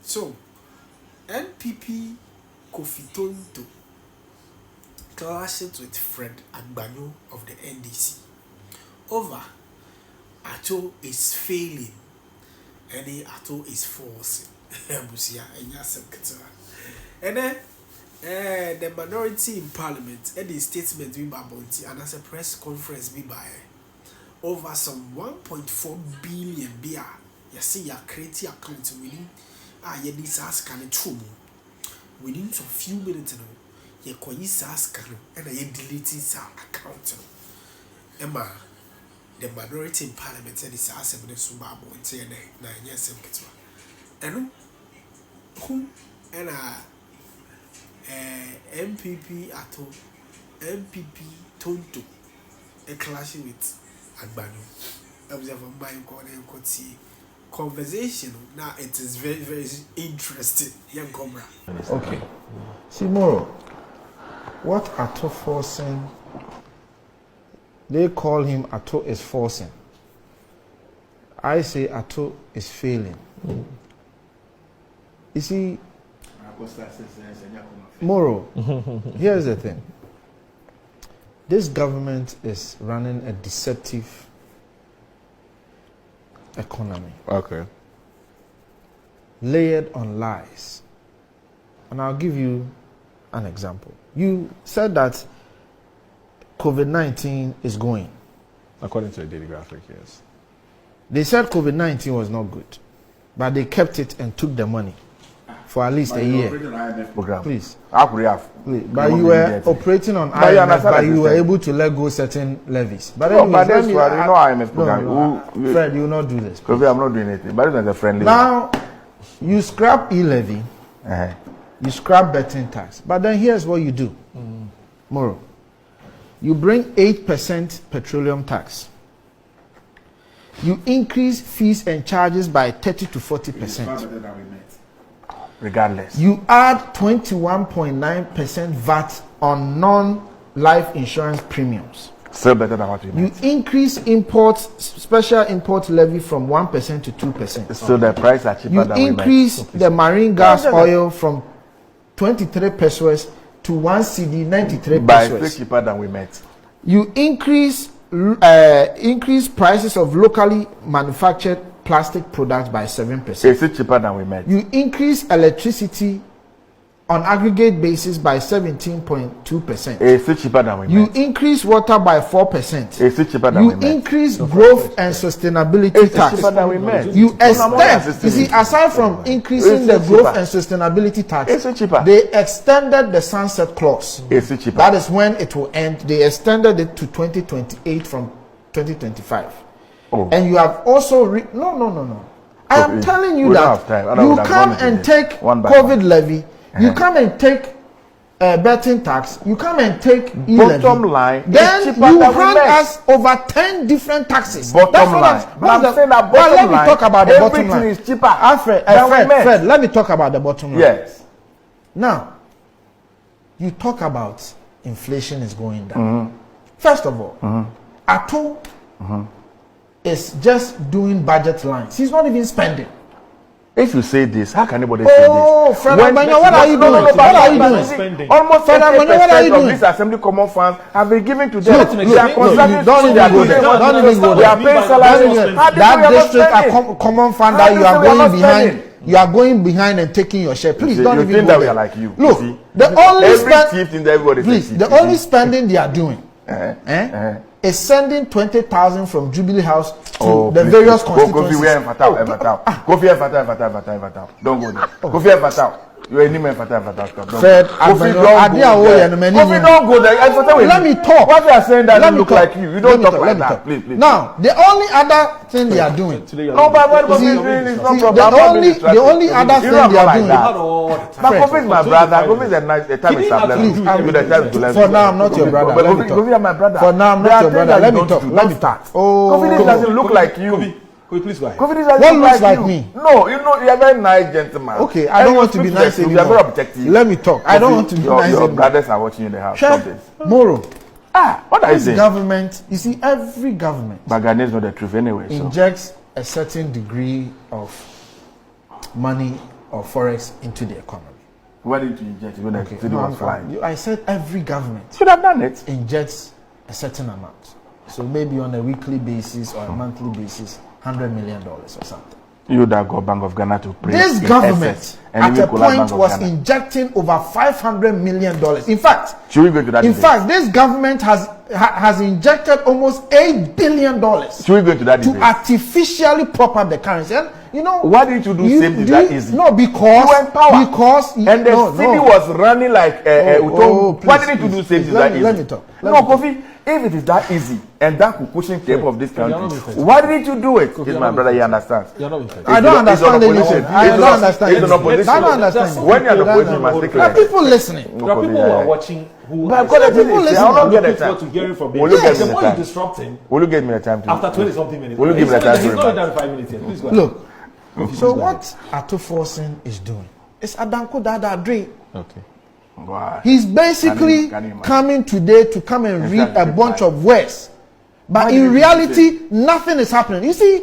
So, NPP Kofi Tonto clashes with friend Agbanyo of the NDC over Ato is failing and Ato is forcing. And then the minority in parliament and the statement be by Bonti and as a press conference be by over some 1.4 billion beer. You see, you create your account within this ask and true within some few minutes. You can use ask and I delete his account. Emma, the minority in parliament and this assembly Suba Bonti and 9 years and who and NPP Ato, NPP Tonto, a clash with Agbanyo. I was ever buying conversation. Now it is very, very interesting. Young Cobra. Okay. Simoro, what Ato forcing? They call him Ato is forcing. I say Ato is failing. You see, Moro, here's the thing. This government is running a deceptive economy. Okay. Layered on lies. And I'll give you an example. You said that COVID-19 is going. According to the daily graphic, yes. They said COVID-19 was not good, but they kept it and took the money for at least a year. Please. But you were operating on IMF, but you were able to let go certain levies. But anyways, IMF program. Fred, you will not do this. Kofi, I'm not doing anything. But it's a friendly. Now, you scrap e-levy, you scrap betting tax. But then here's what you do. Moro. You bring 8% petroleum tax. You increase fees and charges by 30 to 40%. Regardless. You add 21.9% VAT on non-life insurance premiums. Still better than what you meant. You increase imports, special import levy from 1% to 2%. So the price are cheaper than we You increase the marine gas oil from 23 pesos to 1 CD 93 pesos. By cheaper than we met. You increase prices of locally manufactured plastic products by 7%. Is it cheaper than we met? You increase electricity on aggregate basis by 17.2%. Is it cheaper than we met? You increase water by 4%. Is it cheaper than we met? You increase growth and sustainability tax. Cheaper than we met? You extend. You see, aside from increasing the growth and sustainability tax, is it cheaper? They extended the sunset clause. Is it cheaper? That is when it will end. They extended it to 2028 from 2025. Oh. And you have also no. I am telling you that you come and take COVID levy, you come and take betting tax, you come and take e-levy. Bottom line, then you hand us over 10 different taxes. Bottom line. Let me talk about the bottom line. Everything is cheaper. Fred, let me talk about the bottom line. Yes. Now, you talk about inflation is going down. First of all, Ato is just doing budget lines. He's not even spending. If you say this, how can anybody say this? Oh, Fred Agbanyo, what are you doing? What are you doing? Almost 50% of this assembly common funds have been given to them. Don't even go there. They are paying salaries. That district common fund that you are going behind. You are going behind and taking your share. Please don't even think go that we there. are like you. Look, the only spending they are doing is sending 20,000 from Jubilee House to the various constituencies. Kofi, don't go there. Kofi, you are in Fred, Kofi, don't go there. Let me talk. What they are saying that look like you. You don't talk like that. Please. Now, the only other thing they are doing. No, but what Kofi is doing is not the only other thing they are doing. But Kofi is my brother. Kofi is a nice. The time is up. For now, I'm not your brother. Kofi is my brother. For now, I'm not your brother. Let me talk. Kofi doesn't look like you. Kofi, please go ahead. What looks like me? No, you are a very nice gentleman. Okay, I don't want to be nice anymore. You are very objective. Let me talk. I don't want to be nice anymore. Your brothers are watching you in the house. Stop this. Moro. What are you saying? Government, you see, every government but Ghana is not the truth anyway. Injects a certain degree of money or forex into the economy. Why didn't you inject it when the city was flying? I said every government should have done it. Injects a certain amount. So maybe on a weekly basis or a monthly basis, $100 million or something. You that got Bank of Ghana to pray. This government at a point was injecting over $500 million. In fact, should we go to that? In fact, this government has injected almost $8 billion. Should we go to that? To artificially prop up the currency. And you know, why didn't you do same thing that easy? No, because and the city was running like why didn't you do same thing that easy? Let me talk. Kofi, if it is that easy and that could cushion tape of this country, why didn't you do it? It's my brother, he understands. I don't understand anything. I don't understand. It's an opposition. I don't understand. When you're the opposition, you must take it. There are people listening. There are people who are watching who are people listening. I will not get the time to hearing from you. Yes, the more you disrupt him, will you give me the time to after 20-something minutes? Will you give me the time to he's not done 5 minutes yet. Please go ahead. Look, so what Atuforsen is doing is Adanko Dada Dre. Okay. Wow. He's basically coming today to come and read a bunch of words, but in reality, nothing is happening. You see,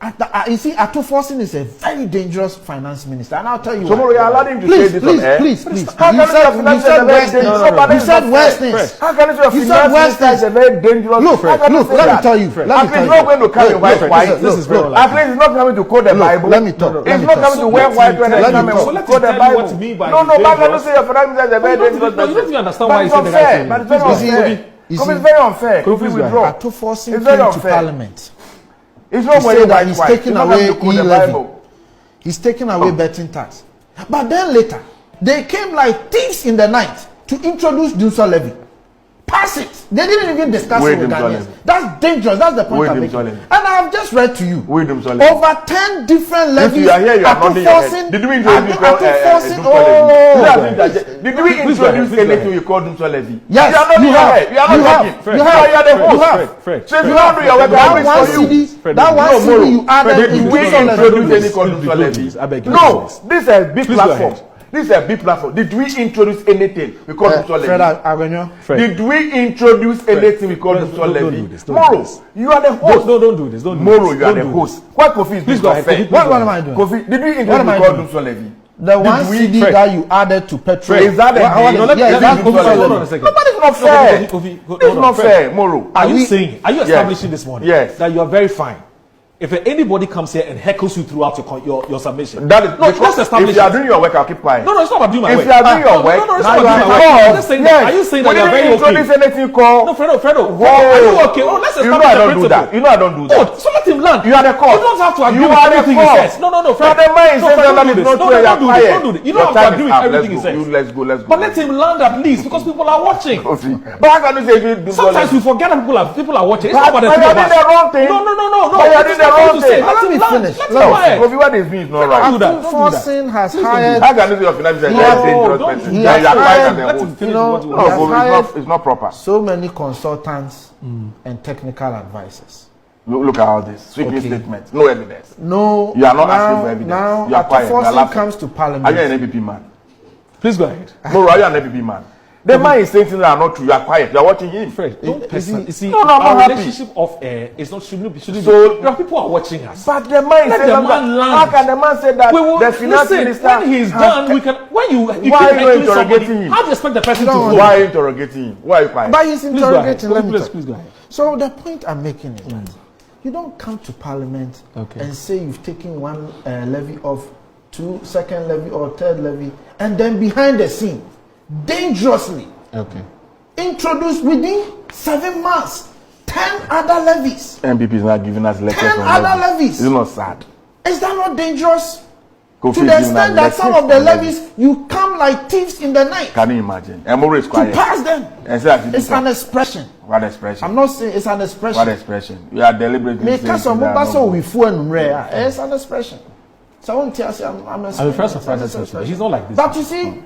Atuforsen is a very dangerous finance minister, and I'll tell you. Tomorrow, you allowed him to say this on air. Please. How can you said worse things. How can you say a finance minister is a very dangerous? Look, let me tell you. At least he's not going to come in white. This is very at least he's not coming to quote the Bible. Let me talk. He's not coming to wear white when he come and quote the Bible. No, how can you say a finance minister is a very dangerous person? You don't even understand why he said that. But it's very unfair. It's very unfair. Atuforsen came to Parliament. It's not he said that he's taking away e-levy. He's taking away betting tax. But then later, they came like thieves in the night to introduce Dumsor levy. Pass it. They didn't even discuss it with Ghanaians. That's dangerous. That's the point I'm making. And I have just read to you over 10 different levies. If you are here, you are nodding your head. Did we introduce Did we introduce anything we call Dumsor levy? Yes, you have. You are the host. So if you don't do your work, that one CD you added in Dumsor levy. No, this is a big platform. This is a big platform. Did we introduce anything we call Dumsor levy? Did we introduce anything we call Dumsor levy? Moro, you are the host. Don't do this. Moro, you are the host. Why Kofi is not fair? What am I doing? Kofi, did we introduce we call Dumsor levy? The one CD that you added to petrol. Is that hold on a second. But it's not fair. It's not fair, Moro. Are you establishing this morning that you are very fine? If anybody comes here and heckles you throughout your submission, that is no, just establish. If you are doing your work, I'll keep quiet. No, it's not about doing my work. If you are doing your work, no, it's not about doing my work. Are you saying that you are very okay? Anything call? No, Fredo. Whoa. Are you okay? Oh, let's establish I don't do that. You know I don't do that. Oh, so let him land. You are the cause. You don't have to agree with everything he says. No, Fredo. Don't do this. You don't have to agree with everything he says. Let's go. But let him land at least because people are watching. But how can you say sometimes we forget that people are watching. It's not about the thing about the wrong thing. No. You are doing the wrong thing. Let me finish. Kofi, what is means not right. Atuforsen has hired. How can you say your finance is a dangerous person? He has hired. It's not proper. So many consultants and technical advisors. Look at all this sweeping statements. No evidence. No. You are not asking for evidence. Now, you are quiet. Atuforsen comes to Parliament. Are you an NPP man? Please go ahead. No, are you an NPP man? The man is saying things that are not true. You are quiet. You are watching him. Fred, don't person. You see, no, our relationship off air is not shouldn't be. So there are people who are watching us. But the man is saying that. How can the man say that? The finance minister. When he is done, we can. When you why are you interrogating him? How do you expect the person to vote? Why are you interrogating him? Why are you quiet? But he's interrogating. Please go ahead. So the point I'm making is that you don't come to Parliament and say you've taken one levy off, second levy or third levy, and then behind the scene, dangerously, introduced within 7 months 10 other levies. NPP is not giving us lectures 10 other levies. It's not sad. Is that not dangerous? Kofi to the extent that some of the levies you come like thieves in the night. Can you imagine? Emoro is quiet. To pass them. It's an expression. What expression? I'm not saying it's an expression. What expression? You are deliberately saying it's an expression. So I'm surprised. He's not like this. But you see,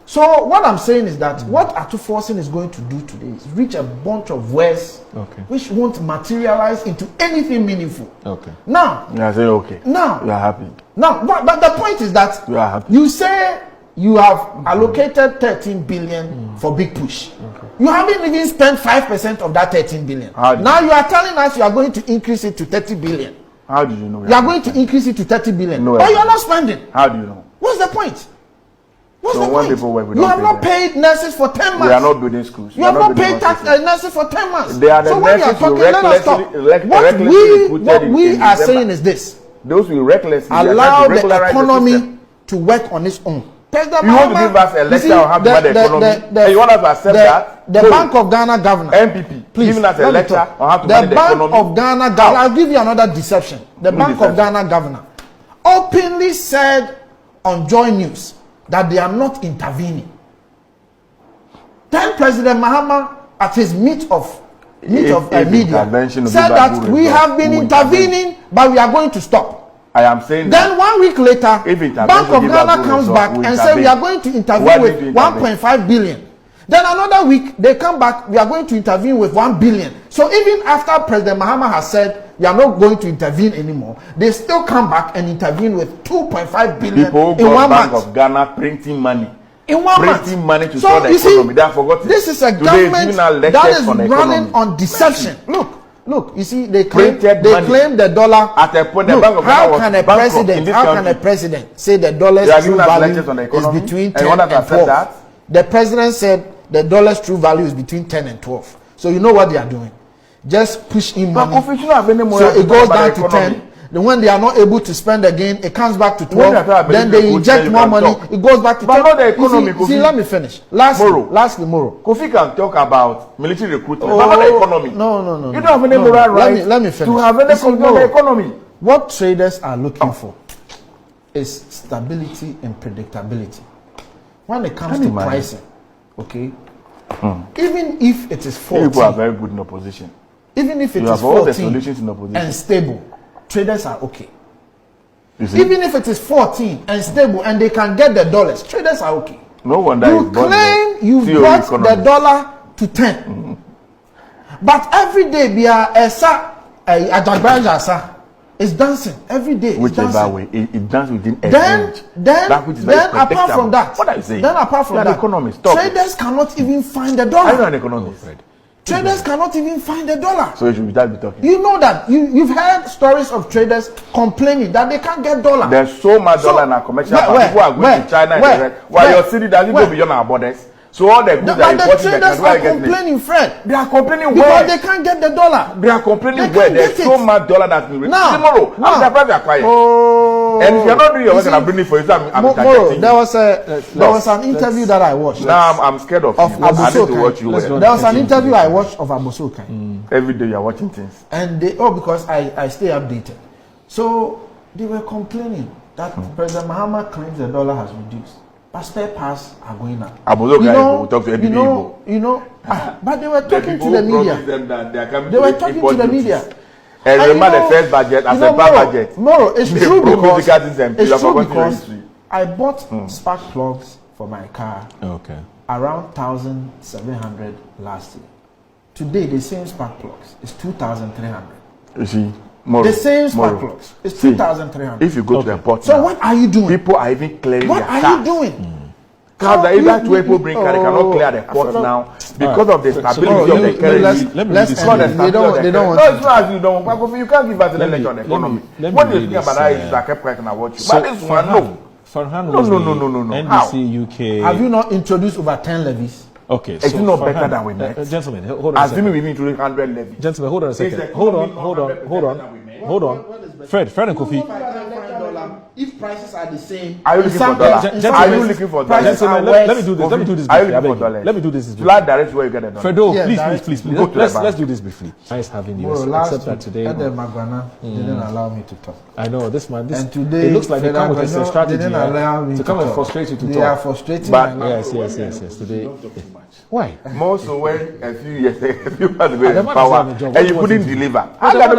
so what I'm saying is that what Atuforsen is going to do today is reach a bunch of words which won't materialize into anything meaningful. Now, you are saying okay. Now, you are happy. Now, but the point is that you are happy. You say you have allocated 13 billion for big push. You haven't even spent 5% of that 13 billion. Now you are telling us you are going to increase it to 30 billion. How do you know? You are going to increase it to 30 billion. No, but you are not spending. How do you know? What's the point? What's So the when point? people work, we You don't have pay not them. paid nurses for 10 months. We are not building schools. You have not paid nurses for 10 months. They are the so when you are nurses who talking, let us stop. What we are saying is this. Those who recklessly allow the economy to work on its own. President you want to give us a lecture on how to manage the economy? And you want us to accept that? The Bank of Ghana governor, NPP, please, giving us a lecture on how to manage the economy. The Bank of Ghana governor, I'll give you another deception. The Bank of Ghana governor openly said on Joy News that they are not intervening. Then President Mahama, at his meet of media, said that we have been intervening, but we are going to stop. I am saying then 1 week later, Bank of Ghana comes back and says we are going to intervene with 1.5 billion. Then another week, they come back, we are going to intervene with 1 billion. So even after President Mahama has said we are not going to intervene anymore, they still come back and intervene with 2.5 billion people in 1 month. Bank of Ghana printing money. In 1 month. Printing money to so solve the economy. They have forgotten. This is a government that is running on deception. Look, you see, they claim the dollar. At a point, look, how can a president say the dollar's true value is between 10 and 12? The president said the dollar's true value is between 10 and 12. So you know what they are doing? Just push in money. So it goes down to 10. Then when they are not able to spend again, it comes back to 12. Then they inject more money. It goes back to 10. But not the economy. See, let me finish. Lastly, Moro. Kofi can talk about military recruitment, but not the economy. No. You don't have any moral right let me finish. to have any control of the economy. What traders are looking for is stability and predictability. When it comes to pricing, okay? Even if it is 14, people are very good in opposition. Even if it is 14 and stable, traders are okay. Even if it is 14 and stable and they can get the dollars, traders are okay. No wonder you claim you brought the dollar to 10. But every day, Agbanyo is dancing every day. Whichever way, it dances within a range. Then apart from that, what are you saying? Then apart from that, traders cannot even find the dollar. I know an economist. Traders cannot even find the dollar. So you should be talking. You know that. You've heard stories of traders complaining that they can't get dollar. There's so much dollar in our commercial bank. People are going to China and the rest. While your city doesn't go beyond our borders. So all the goods are importing. The traders are complaining, Fred. They are complaining because they can't get the dollar. They are complaining where there's so much dollar that's been received. Tomorrow, I'm surprised they are quiet. And if you're not doing your work and I'm doing it for you, I'm there was an interview that I watched. Now I'm scared of you. I need to watch you. There was an interview I watched of Abosokai. Every day you're watching things. And because I stay updated. So they were complaining that President Mahama claims the dollar has reduced. But spare parts are going up. Will talk to but they were talking to the media. They were talking to the media. And remember the first budget as a budget. Moro, it's true because I bought spark plugs for my car around 1,700 last year. Today, the same spark plugs is 2,300. You see? The same spark plugs. It's 2,300. If you go to the port, so what are you doing? People are even clearing their cars. What are you doing? Cars that either two people bring cars, they cannot clear the port now because of the stability of the currency. They don't want. No, it's not as you don't want. You can't give us an election on the economy. What do you think about that? Is I kept quiet and I watch you. But this one, no. No. NDC UK. Have you not introduced over 10 levies? Okay, it's not better than we met. Gentlemen, hold on a second. Assuming we've introduced 100 levies. Gentlemen, hold on a second. Hold on. Fred and Kofi. If prices are the same, are you looking for dollars? Are you looking for dollars? Let me do this. Are you looking for dollars? Let me do this. Flat direct where you get the dollars. Fredo, please. Let's do this briefly. Nice having you. Except that today, Magwana didn't allow me to talk. I know this man. And today, it looks like they come with a strategy to come and frustrate you to talk. They are frustrating. Yes. Today, why? More so when a few months ago in power and you couldn't deliver. How can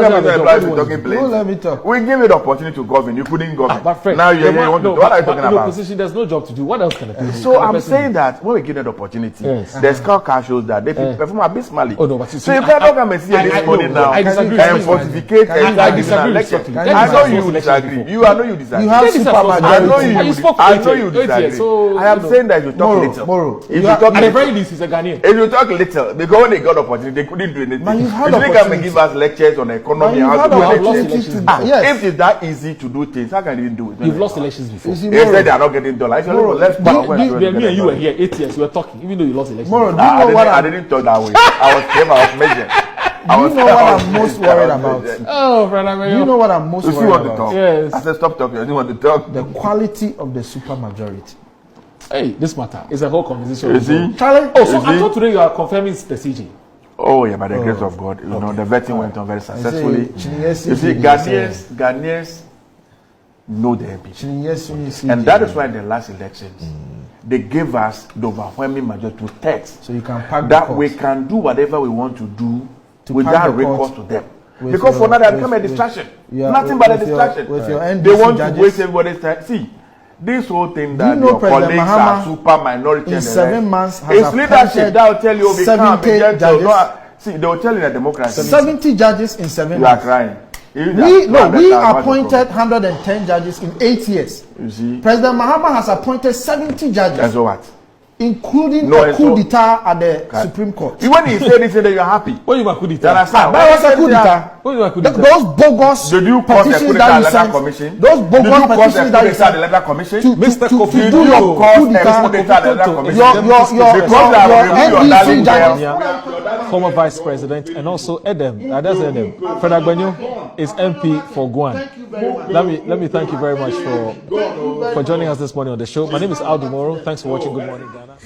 you talking place? Let me talk. We give you the opportunity to govern. You couldn't govern. But Fred, now you want to do what are you talking about? Opposition, there's no job to do. What else can I do? So I'm saying that when we give them the opportunity, the scorecard shows that they perform abysmally. Oh no, but so you cannot come and see this morning now and fortificate and I disagree. I know you disagree. You disagree. You have supermarket. I know you disagree. I am saying that you talk little. Moro. If you talk at the very NDC is a Ghanaian. If you talk little, because when they got opportunity, they couldn't do anything. But you've had they come and give us lectures on economy. But How to you've had do opportunities elections. to yes. If it's that easy to do things, how can you do it? You've lost elections before. You see, They said they are not getting dollars. Me and you were here 8 years. We were talking, even though you lost elections. Moro, do you know what I didn't talk that way. I was clever, I was measured. You know what I'm most worried about? Oh, brother, You know what I'm most If you worried want to about? talk, Yes. I said stop talking. I didn't want to talk. The quality of the supermajority. Hey, this matter is a whole conversation. You see? Charlie, Oh, so I thought today you are confirming the CJ. Oh yeah, by the grace of God, you know the vetting went on very successfully. You see, Ghanaians know the NPP, and that is why in the last elections they gave us the overwhelming majority to text, so you can pack that we can do whatever we want to do without recourse to them. With Because your, for now they become a distraction. Nothing but a distraction. With your NDC they want judges, to waste everybody's time. See, this whole thing that you know your President colleagues Mahama are super minority in 7 months has it's leadership that will tell you we can't be 70 gentle. judges. No, see, they will tell you that democracy. 70 judges in 7 You are months. crying. We appointed 110 judges in 8 years. You see, President Mahama has appointed 70 judges. that's what. Including a coup d'etat at the Supreme Court. When he said this, then you're happy. What you coup You d'etat? understand? That was a coup d'etat. What you coup d'etat? Those bogus Did you cause a coup petitions d'etat that at you the sent. commission? Those Did you bogus cause a petitions coup that you d'etat at the sent. letter commission? Mr. Kofi, to do your coup d'etat. Former Vice President and also Edem, Fred Agbanyo is MP for Guam. Let me thank you very much for joining us this morning on the show. My name is Aldo Moro. Thanks for watching Good Morning Ghana.